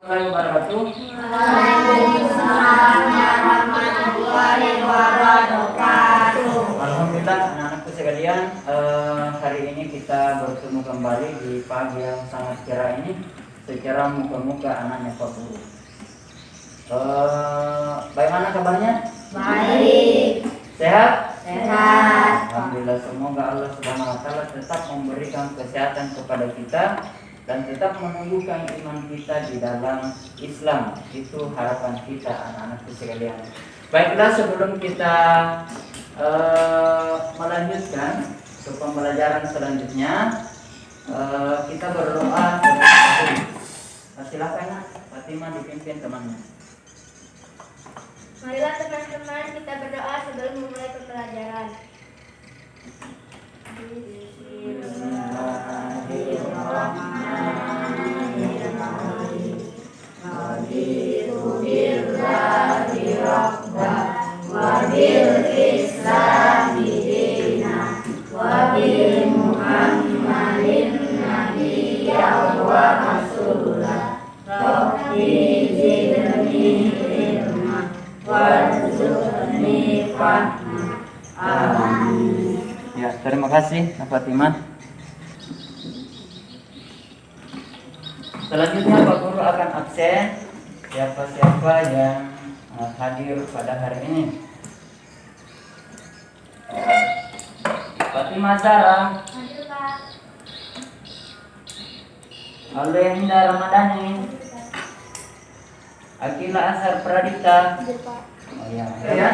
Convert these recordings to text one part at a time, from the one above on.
Wabarakatuh. Waalaikumsalam warahmatullahi wabarakatuh. Alhamdulillah anak-anakku sekalian, hari ini kita bertemu kembali di pagi yang sangat cerah ini secara muka-muka anaknya Pak Guru. Bagaimana kabarnya? Baik. Sehat? Sehat. Alhamdulillah, semoga Allah Subhanahu wa taala tetap memberikan kesehatan kepada kita dan tetap menumbuhkan iman kita di dalam Islam. Itu harapan kita anak-anakku sekalian. Baiklah, sebelum kita melanjutkan ke pembelajaran selanjutnya, kita berdoa. Silakan Fatimah dipimpin temannya. Marilah teman-teman kita berdoa sebelum memulai pembelajaran. Ya, terima kasih Fatimah. Selanjutnya Pak Guru akan absen siapa-siapa yang hadir pada hari ini. Fatimah Zara, Hadir Pak. Alinda Ramadhani, Akila Asar Pradita. Hadir Pak. Oh ya, ya.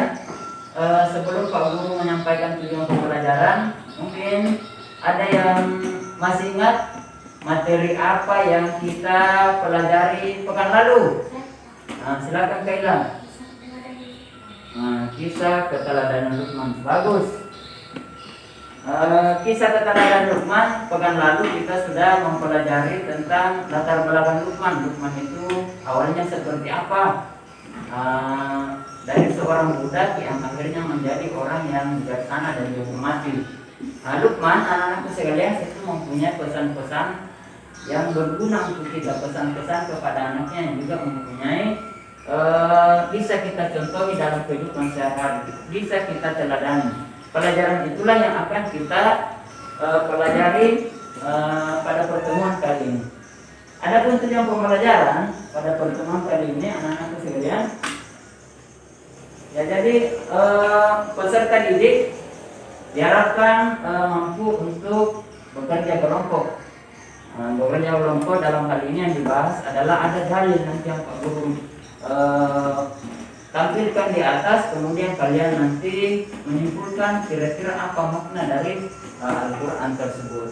Sebelum Pak Guru menyampaikan tujuan pembelajaran, mungkin ada yang masih ingat materi apa yang kita pelajari pekan lalu? Silakan Kaila. Kisah keteladanan Luqman. Bagus. Kisah keteladanan Luqman, pekan lalu kita sudah mempelajari tentang latar belakang Luqman. Luqman itu awalnya seperti apa? Dari seorang budak yang akhirnya menjadi orang yang bijaksana dan dihormati. Luqman, anak-anakku sekalian, itu mempunyai pesan-pesan yang berguna untuk kita, pesan-pesan kepada anaknya yang juga mempunyai bisa kita contohi dalam kehidupan sehari-hari, bisa kita teladani. Pelajaran itulah yang akan kita pelajari pada pertemuan kali ini. Adapun tujuan pembelajaran pada pertemuan kali ini, anak-anakku sekalian, ya jadi peserta didik diharapkan mampu untuk bekerja kelompok. Bekerja kelompok dalam hal ini yang dibahas adalah ada dalil nanti yang Pak Guru tampilkan di atas, kemudian kalian nanti menyimpulkan kira-kira apa makna dari Al-Quran tersebut.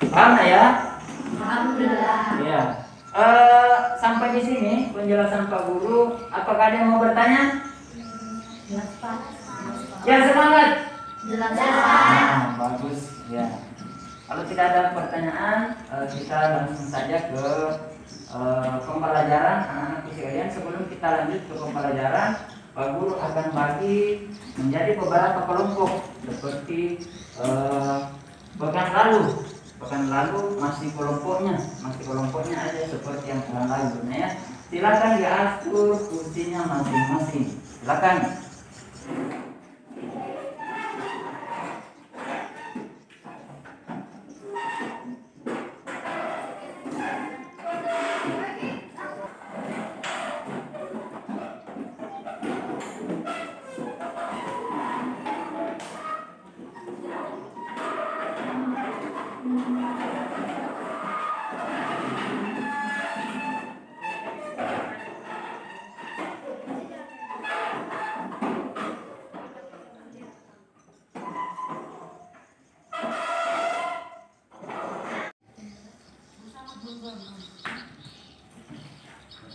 Paham ya? Alhamdulillah. Ya. Sampai di sini penjelasan Pak Guru. Apakah ada yang mau bertanya? Jelas Pak. Ya, semangat. Jelas. Bagus. Ya. Kalau tidak ada pertanyaan, kita langsung saja ke pembelajaran anak-anak sekalian. Sebelum kita lanjut ke pembelajaran, Pak Guru akan bagi menjadi beberapa kelompok seperti pekan lalu masih kelompoknya aja seperti yang pekan lalu. Nah, ya, silakan diatur kursinya masing-masing. Silakan.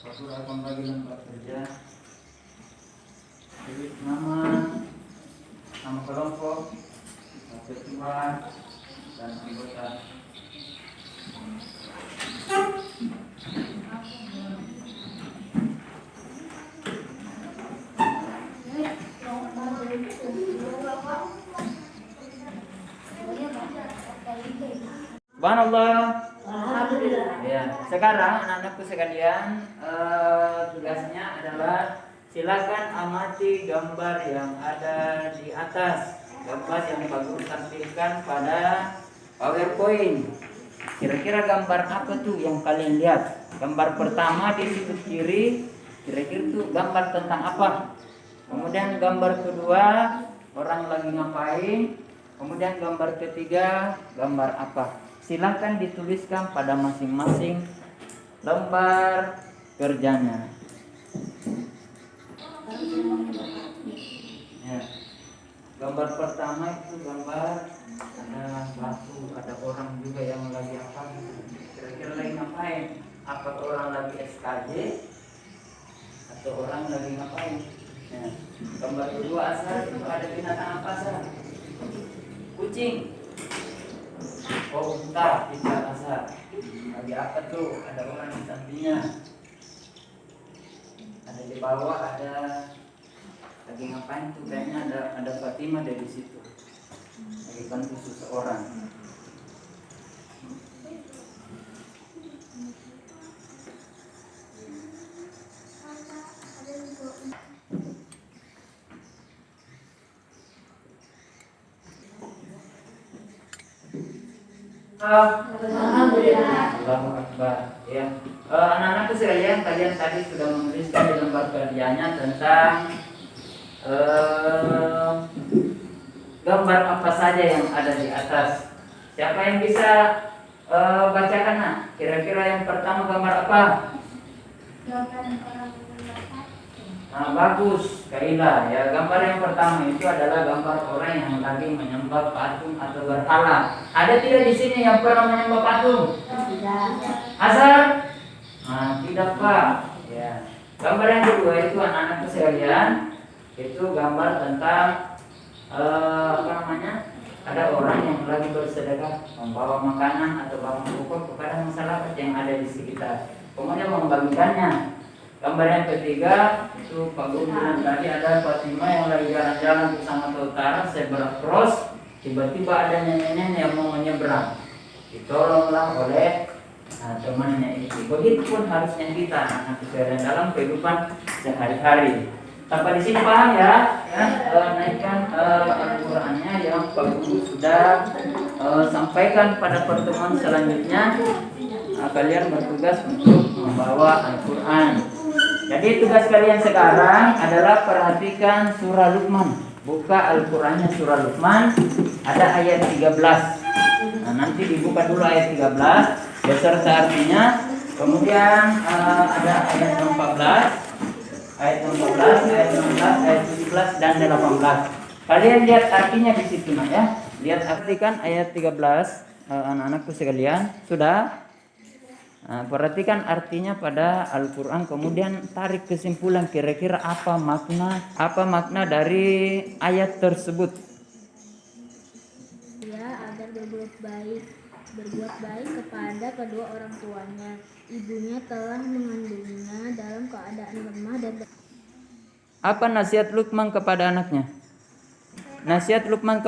Pak Guru akan bagi lembar kerja. Jadi nama kelompok, ketua dan anggota. Subhanallah. Alhamdulillah. Ya, sekarang anak-anakku sekalian, tugasnya adalah silakan amati gambar yang ada di atas. Gambar yang Pak Guru tampilkan pada PowerPoint. Kira-kira gambar apa tuh yang kalian lihat? Gambar pertama di sudut kiri, kira-kira tuh gambar tentang apa? Kemudian gambar kedua, orang lagi ngapain? Kemudian gambar ketiga, gambar apa? Silakan dituliskan pada masing-masing lembar kerjanya. Ya. Gambar pertama itu gambar ada batu, ada orang juga yang lagi apa? Kira-kira lagi ngapain? Apa orang lagi SKJ atau orang lagi ngapain? Ya. Gambar kedua asal itu ada binatang apa asal? Kucing. Oh, unta, kita asal. Lagi apa tuh? Ada orang di sampingnya. Ada di bawah, ada lagi ngapain tuh? Kayaknya ada Fatimah dari situ. Lagi bantu seseorang. Alhamdulillah. Allahu Akbar. Ya. Anak-anakku sekalian, kalian tadi sudah menuliskan di lembar kerjanya tentang gambar apa saja yang ada di atas. Siapa yang bisa bacakan? Nak? Kira-kira yang pertama gambar apa? Nah, bagus, Kaila. Ya, gambar yang pertama itu adalah gambar orang yang lagi menyembah patung atau berhala. Ada tidak di sini yang pernah menyembah patung? Asal? Nah, tidak Pak. Ya. Gambar yang kedua itu anak-anak sekalian, itu gambar tentang apa namanya? Ada orang yang lagi bersedekah, membawa makanan atau barang pokok kepada masyarakat yang ada di sekitar. Kemudian membagikannya. Gambar yang ketiga itu Pak Guru bilang tadi ada Fatimah yang lagi jalan-jalan ke Sumatera Utara, zebra cross, tiba-tiba ada nenek-nenek yang mau menyeberang, ditolonglah oleh temannya itu. Begitu pun harusnya kita anak sekalian dalam kehidupan sehari-hari. Sampai di sini paham ya? Naikkan Al-Qur'annya yang Pak Guru sudah sampaikan pada pertemuan selanjutnya. Kalian bertugas untuk membawa Al-Quran. Jadi tugas kalian sekarang adalah perhatikan surah Luqman. Buka Al-Qurannya surah Luqman, ada ayat 13. Nah, nanti dibuka dulu ayat 13 beserta artinya. Kemudian ada ayat 14, ayat 14, ayat 16, ayat 17 dan 18. Kalian lihat artinya di situ nah ya. Lihat artikan ayat 13 anak-anakku sekalian. Sudah? Nah, perhatikan artinya pada Al-Quran, kemudian tarik kesimpulan kira-kira apa makna dari ayat tersebut. Ya, agar berbuat baik kepada kedua orang tuanya. Ibunya telah mengandungnya dalam keadaan lemah dan Apa nasihat Luqman kepada anaknya? Nasihat Luqman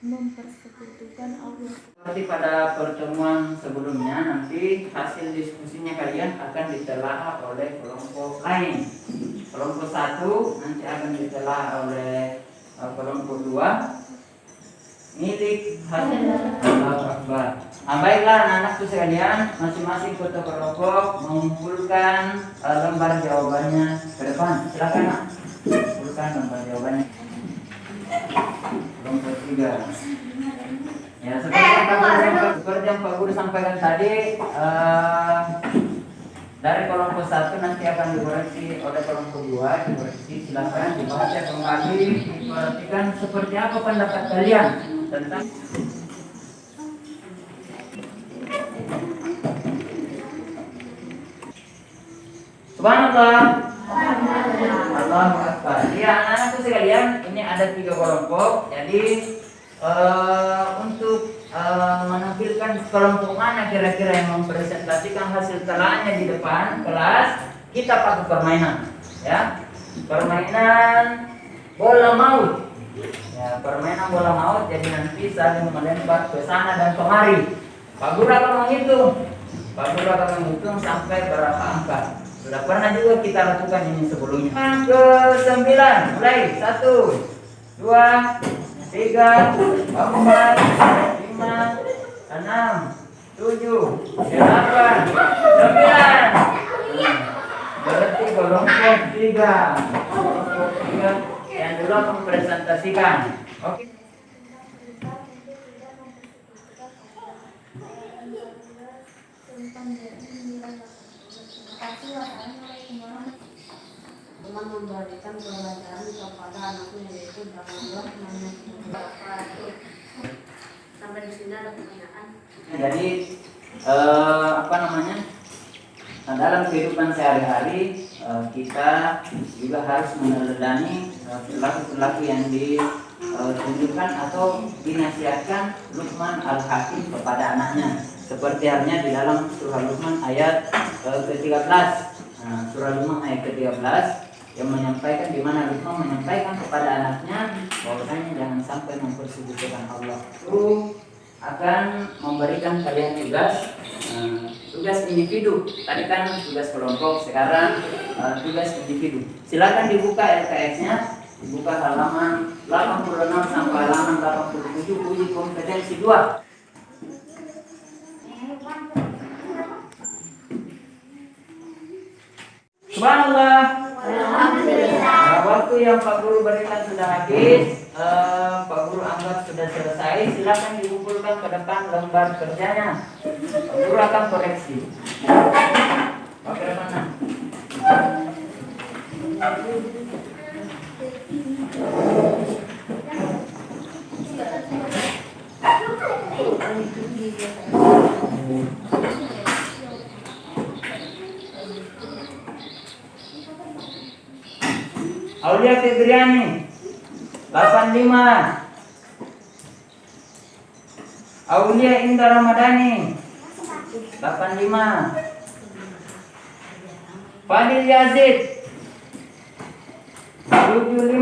mempersekutukan Allah. Seperti pada pertemuan sebelumnya, nanti hasil diskusinya kalian akan ditelaah oleh kelompok lain. Kelompok 1 nanti akan ditelaah oleh kelompok 2. Milik hasil Allahu Akbar. Baiklah anak-anakku sekalian, masing-masing kota kelompok mengumpulkan lembar jawabannya ke depan. Silakan Nak. Kumpulkan lembar jawabannya. Kelompok 3. Ya, seperti yang Pak Guru sampaikan tadi, dari kelompok 1 nanti akan dikoreksi oleh kelompok 2, dikoreksi. Silakan dibaca kembali, diperhatikan seperti apa pendapat kalian tentang Subhanallah. Allahu Akbar. Ya, anak-anakku sekalian, ini ada 3 kelompok. Jadi untuk menampilkan kelompok mana kira-kira yang mempresentasikan hasil telahnya di depan kelas, kita pakai permainan, ya. Permainan bola maut. Ya, permainan bola maut. Jadi nanti saling melempar ke sana dan kemari. Pak Guru akan menghitung. Pak Guru akan menghitung sampai berapa angka. Sudah pernah juga kita lakukan ini sebelumnya. Ke-9, mulai 1, 2, 3, 4, 5, 6, 7, 8, 9. Berarti kelompok 3. Kelompok 3 yang dulu akan mempresentasikan. Oke. Dengan memberikan pelajaran kepada anaknya yaitu dalam Allah sampai di sini ada pertanyaan. Jadi apa namanya? Nah, dalam kehidupan sehari-hari kita juga harus meneladani perilaku-perilaku yang ditunjukkan atau dinasihatkan Luqman Al-Hakim kepada anaknya. Seperti halnya di dalam surah Luqman ayat ke-13. Surah Luqman ayat ke-13 yang menyampaikan, di mana Luqman menyampaikan kepada anaknya bahwasanya jangan sampai mempersekutukan Allah. Itu akan memberikan kalian tugas individu. Tadi kan tugas kelompok, sekarang tugas individu. Silakan dibuka LKS-nya, dibuka halaman 86 sampai halaman 87 uji kompetensi 2. Subhanallah. Alhamdulillah. Waktu yang Pak Guru berikan sudah habis. Pak Guru anggap sudah selesai. Silakan dikumpulkan ke depan lembar kerjanya. Pak Guru akan koreksi. Pakai mana? Aulia Febriani 85. Aulia Indah Ramadhani 85. Fadil Yazid 75.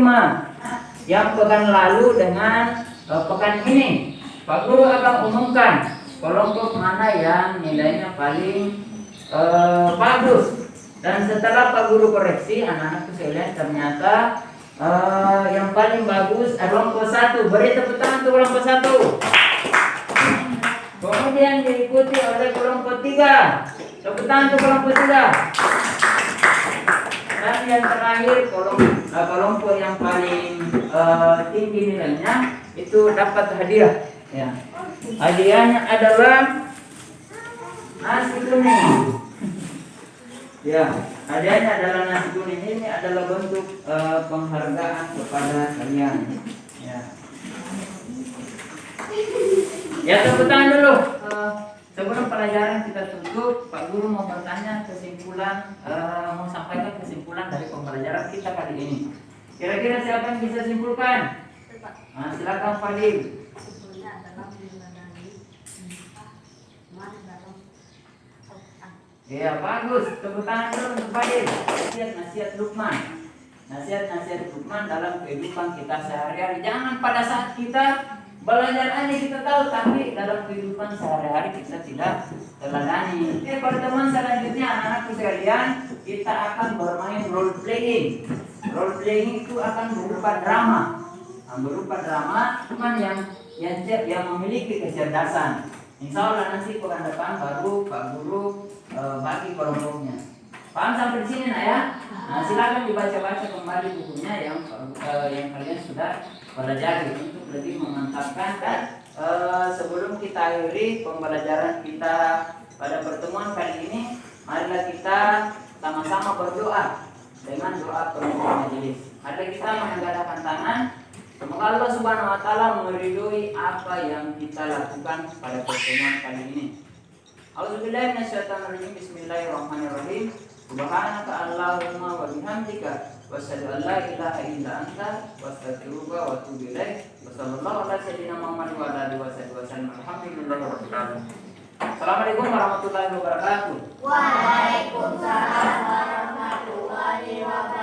Yang pekan lalu dengan pekan ini Pak Guru akan umumkan kelompok mana yang nilainya paling bagus. Dan setelah Pak Guru koreksi, anak-anakku sekalian, ternyata yang paling bagus adalah kelompok 1. Beri tepuk tangan untuk kelompok 1. Kemudian diikuti oleh kelompok 3. Tepuk tangan untuk kelompok 3. Dan yang terakhir kelompok yang paling tinggi nilainya itu dapat hadiah. Ya. Hadiahnya adalah nasi kuning. Ya, hadiahnya adalah nasi kuning. Ini adalah bentuk penghargaan kepada kalian. Ya. Ya, tepuk tangan dulu. Sebelum pelajaran kita tutup, Pak Guru mau bertanya kesimpulan, mau sampaikan kesimpulan dari pembelajaran kita kali ini. Kira-kira siapa yang bisa simpulkan? Nah, silakan Fadil. Sebetulnya adalah meneladani dalam Ya, bagus. Tepuk tangan dulu untuk Fadil. Nasihat Luqman. Nasihat Luqman dalam kehidupan kita sehari-hari. Jangan pada saat kita belajar aja kita tahu, tapi dalam kehidupan sehari-hari kita tidak teladani. Pada teman selanjutnya, anak-anakku sekalian, kita akan bermain role playing. Role playing itu akan berupa drama. Berupa drama, cuman yang memiliki kecerdasan. Insya Allah nanti pekan depan baru Pak Guru bagi kelompoknya. Paham sampai di sini, nak ya? Nah, silakan dibaca-baca kembali bukunya yang kalian sudah pelajari untuk lebih memantapkan. Dan sebelum kita akhiri pembelajaran kita pada pertemuan kali ini, marilah kita sama-sama berdoa dengan doa penutup majelis. Mari kita mengangkatkan tangan. Semoga Allah Subhanahu wa taala meridhoi apa yang kita lakukan pada pertemuan kali ini. A'udzubillahi minasyaitonirrajim. Bismillahirrahmanirrahim. Subhanaka Allahumma wa bihamdika wa asyhadu an la ilaha illa anta wa astaghfiruka wa atubu ilaik. Wa sallallahu ala sayyidina Muhammad wa ala alihi wasallam. Alhamdulillahirabbil alamin. Assalamualaikum warahmatullahi wabarakatuh. Waalaikumsalam warahmatullahi wabarakatuh.